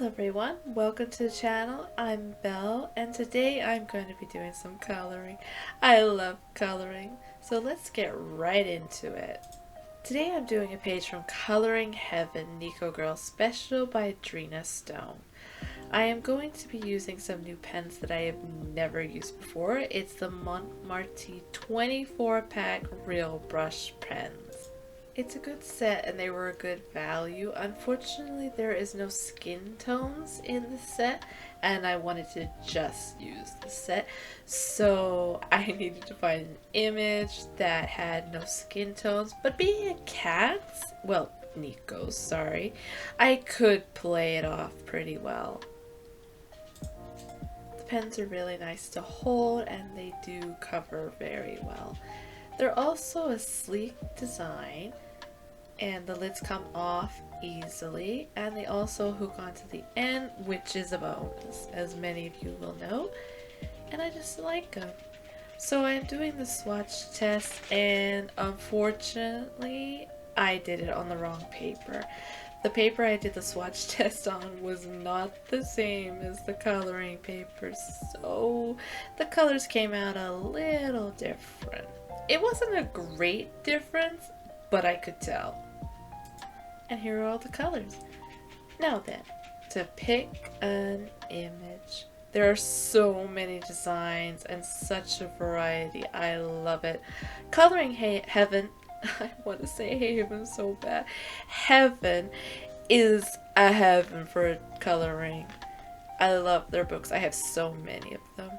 everyone, welcome to the channel. I'm Belle and today I'm going to be doing some coloring. I love coloring, so let's get right into it. Today I'm doing a page from Coloring Heaven Neko Girl Special by Drina Stone. I am going to be using some new pens that I have never used before. It's the Mont Marte 24 pack Real Brush pens. It's a good set and they were a good value. Unfortunately, there is no skin tones in the set and I wanted to just use the set. So I needed to find an image that had no skin tones. But being a cat, well, Neko's, sorry, I could play it off pretty well. The pens are really nice to hold and they do cover very well. They're also a sleek design and the lids come off easily, and they also hook onto the end, which is a bonus, as many of you will know, and I just like them. So I'm doing the swatch test, and unfortunately I did it on the wrong paper. The paper I did the swatch test on was not the same as the coloring paper, so the colors came out a little different. It wasn't a great difference, but I could tell. And here are all the colors. Now then, to pick an image. There are so many designs and such a variety. I love it. Coloring Heaven, I want to say Haven so bad. Heaven is a heaven for coloring. I love their books. I have so many of them.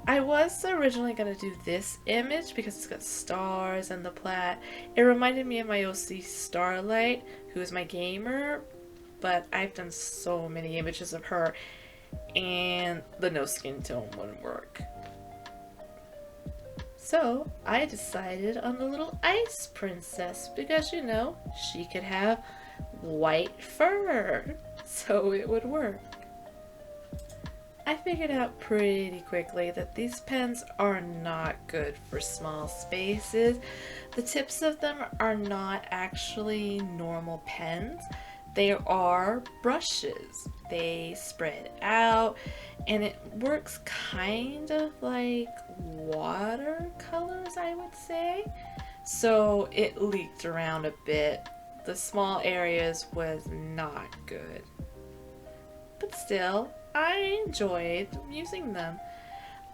I was originally going to do this image because it's got stars and the plaid. It reminded me of my OC Starlight, who is my gamer, but I've done so many images of her and the no skin tone wouldn't work. So I decided on the little ice princess because, you know, she could have white fur, so it would work. I figured out pretty quickly that these pens are not good for small spaces. The tips of them are not actually normal pens. They are brushes. They spread out and it works kind of like watercolors, I would say. So it leaked around a bit. The small areas was not good. But still, I enjoyed using them.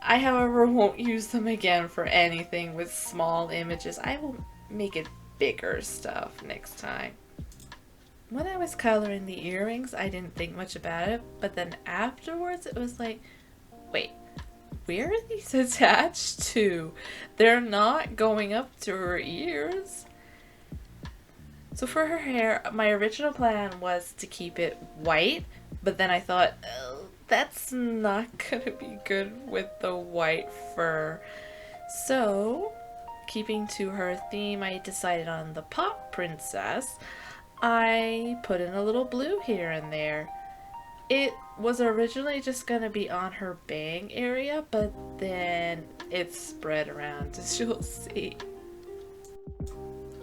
I, however, won't use them again for anything with small images. I will make it bigger stuff next time. When I was coloring the earrings, I didn't think much about it, but then afterwards it was like, wait, where are these attached to? They're not going up to her ears. So for her hair, my original plan was to keep it white, but then I thought, oh, that's not gonna be good with the white fur. So, keeping to her theme, I decided on the Pop Princess. I put in a little blue here and there. It was originally just gonna be on her bang area, but then it spread around, as you'll see.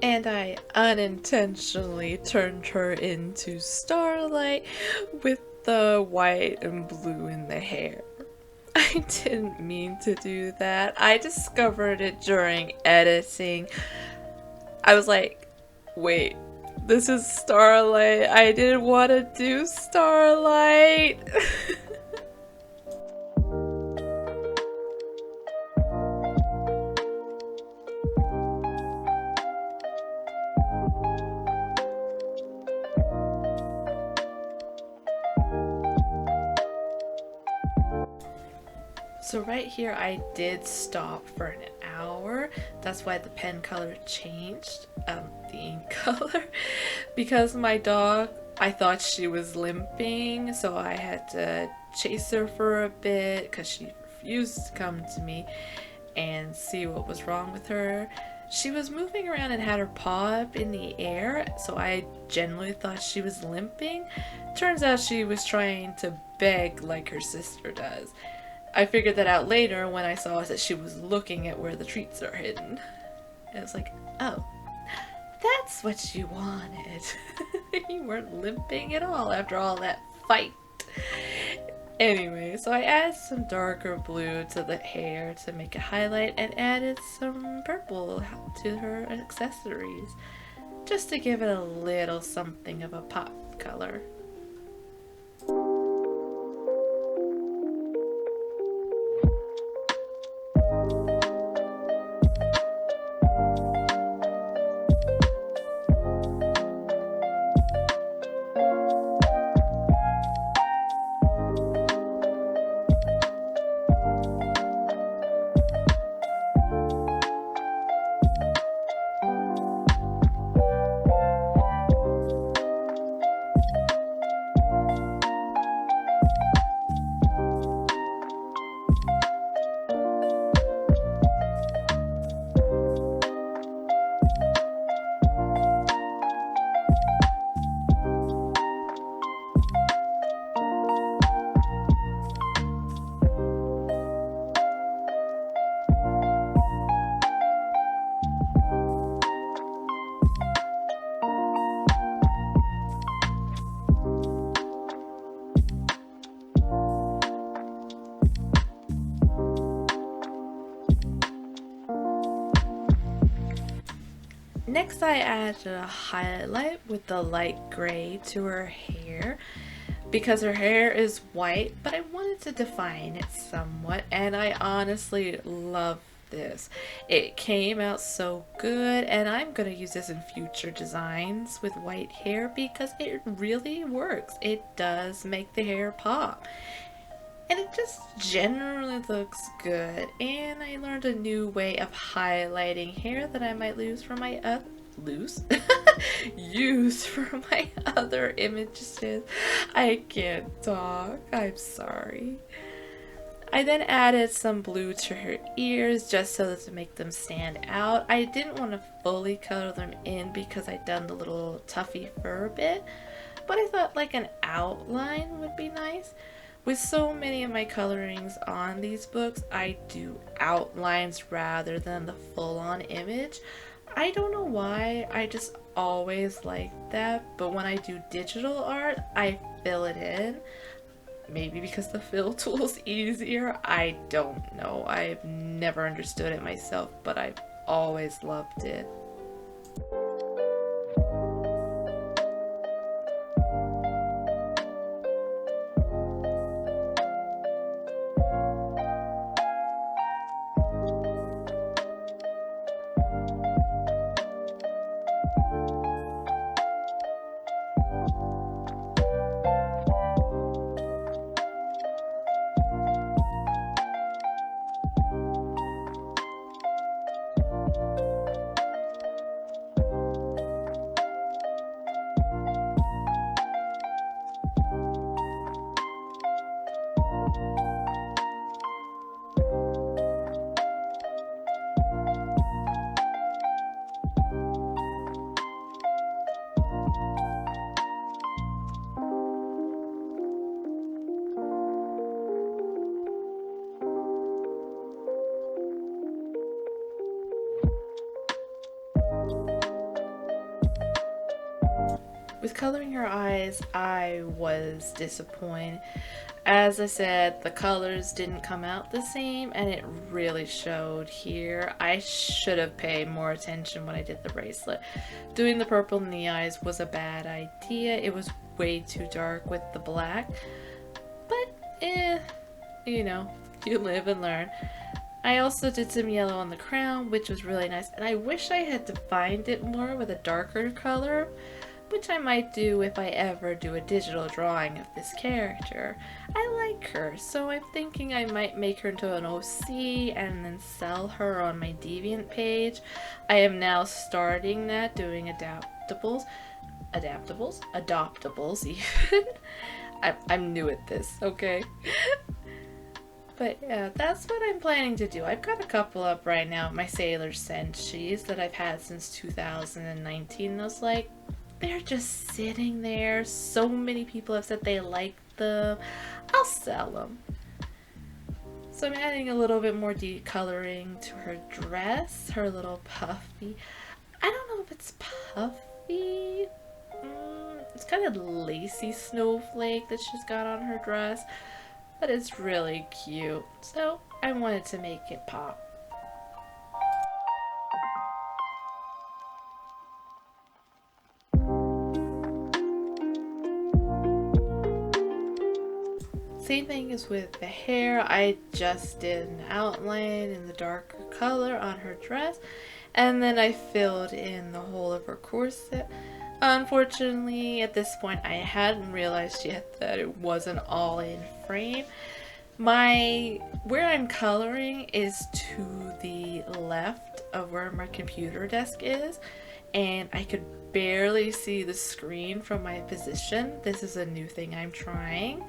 And I unintentionally turned her into Starlight with the white and blue in the hair. I didn't mean to do that. I discovered it during editing. I was like, wait, this is Starlight. I didn't want to do Starlight. So right here I did stop for an hour. That's why the pen color changed, the ink color, because my dog, I thought she was limping, so I had to chase her for a bit because she refused to come to me and see what was wrong with her. She was moving around and had her paw up in the air, so I genuinely thought she was limping. Turns out she was trying to beg like her sister does. I figured that out later when I saw that she was looking at where the treats are hidden. And it's like, oh, that's what you wanted. You weren't limping at all after all that fight. Anyway, so I added some darker blue to the hair to make a highlight and added some purple to her accessories, just to give it a little something of a pop color. Next, I added a highlight with the light gray to her hair because her hair is white, but I wanted to define it somewhat, and I honestly love this. It came out so good, and I'm going to use this in future designs with white hair because it really works. It does make the hair pop. And it just generally looks good. And I learned a new way of highlighting hair that I might use for my other images. I can't talk. I'm sorry. I then added some blue to her ears just so to make them stand out. I didn't want to fully color them in because I'd done the little tuffy fur bit, but I thought like an outline would be nice. With so many of my colorings on these books, I do outlines rather than the full-on image. I don't know why, I just always like that, but when I do digital art, I fill it in. Maybe because the fill tool's easier, I don't know. I've never understood it myself, but I've always loved it. With coloring her eyes, I was disappointed. As I said, the colors didn't come out the same, and it really showed here. I should have paid more attention when I did the bracelet. Doing the purple in the eyes was a bad idea. It was way too dark with the black. But, you know, you live and learn. I also did some yellow on the crown, which was really nice, and I wish I had defined it more with a darker color, which I might do if I ever do a digital drawing of this character. I like her, so I'm thinking I might make her into an OC and then sell her on my Deviant page. I am now starting that, doing adaptables even. I'm new at this, okay? But yeah, that's what I'm planning to do. I've got a couple up right now, my Sailor Senshis that I've had since 2019. I was like, they're just sitting there. So many people have said they like them. I'll sell them. So I'm adding a little bit more decoloring to her dress, her little puffy. I don't know if it's puffy. It's kind of lacy snowflake that she's got on her dress, but it's really cute. So I wanted to make it pop. Same thing as with the hair. I just did an outline in the darker color on her dress, and then I filled in the whole of her corset. Unfortunately, at this point, I hadn't realized yet that it wasn't all in frame. Where I'm coloring is to the left of where my computer desk is, and I could barely see the screen from my position. This is a new thing I'm trying.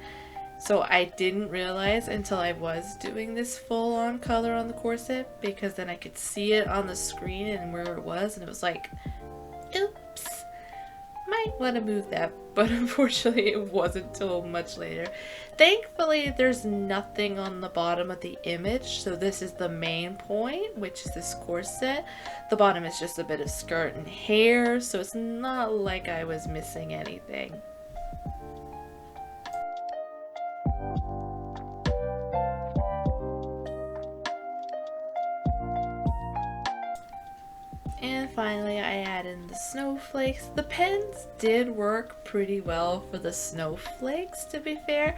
So I didn't realize until I was doing this full-on color on the corset, because then I could see it on the screen and where it was, and it was like, oops, might want to move that. But unfortunately it wasn't until much later. Thankfully there's nothing on the bottom of the image, so this is the main point, which is this corset. The bottom is just a bit of skirt and hair, so it's not like I was missing anything. And finally I add in the snowflakes. The pens did work pretty well for the snowflakes, to be fair,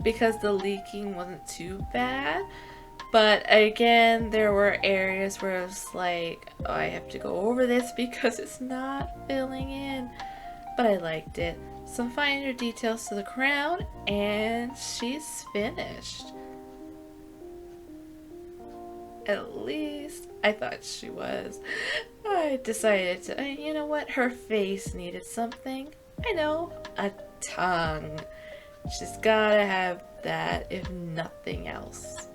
because the leaking wasn't too bad. But again, there were areas where it was like, oh, I have to go over this because it's not filling in. But I liked it. Some finer details to the crown, and she's finished. At least I thought she was. I decided to, you know what, her face needed something. I know, a tongue. She's gotta have that, if nothing else.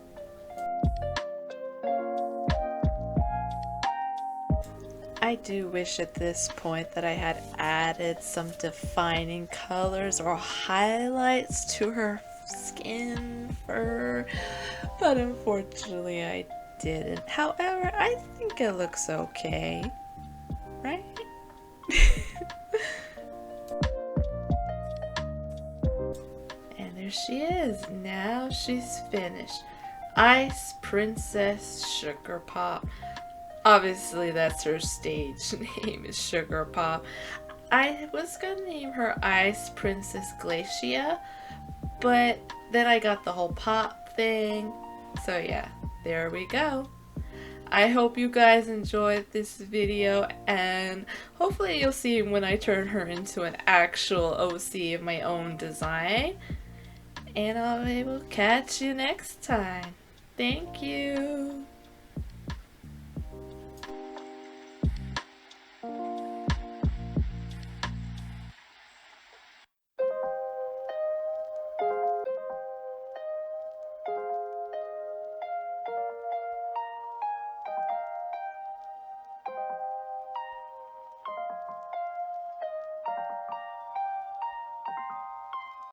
I do wish at this point that I had added some defining colors or highlights to her skin, fur, but unfortunately I didn't. However, I think it looks okay, right? And there she is. Now she's finished. Ice Princess Sugar Pop. Obviously that's her stage name, is Sugar Pop. I was gonna name her Ice Princess Glacia, but then I got the whole pop thing. So yeah, there we go. I hope you guys enjoyed this video, and hopefully you'll see when I turn her into an actual OC of my own design. And I will catch you next time. Thank you.